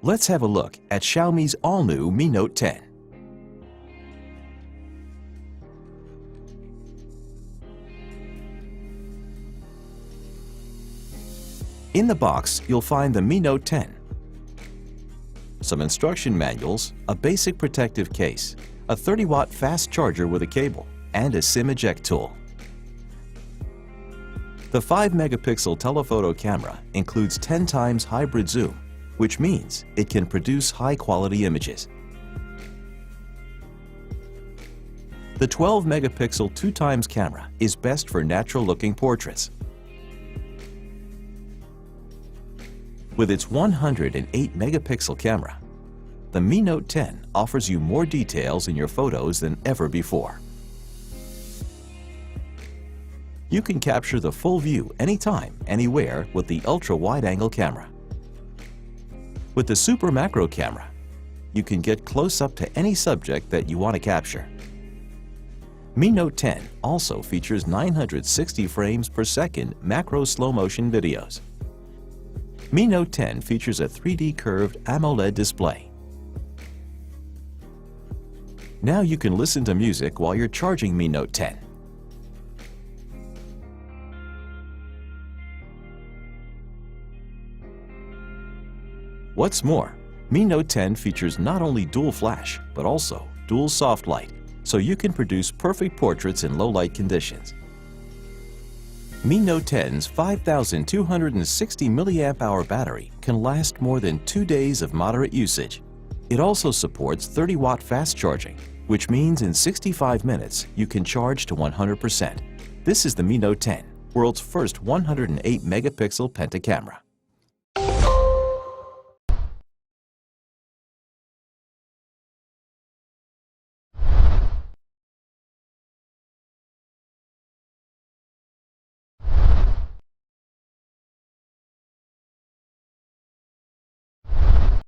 Let's have a look at Xiaomi's all-new Mi Note 10. In the box, you'll find the Mi Note 10, some instruction manuals, a basic protective case, a 30-watt fast charger with a cable, and a SIM eject tool. The 5-megapixel telephoto camera includes 10 times hybrid zoom, which means it can produce high-quality images. The 12-megapixel 2x camera is best for natural-looking portraits. With its 108-megapixel camera, the Mi Note 10 offers you more details in your photos than ever before. You can capture the full view anytime, anywhere with the ultra-wide-angle camera. With the super macro camera, you can get close up to any subject that you want to capture. Mi Note 10 also features 960 frames per second macro slow-motion videos. Mi Note 10 features a 3D curved AMOLED display. Now you can listen to music while you're charging Mi Note 10. What's more, Mi Note 10 features not only dual flash, but also dual soft light, so you can produce perfect portraits in low-light conditions. Mi Note 10's 5,260 mAh battery can last more than 2 days of moderate usage. It also supports 30-watt fast charging, which means in 65 minutes you can charge to 100%. This is the Mi Note 10, world's first 108-megapixel Penta camera.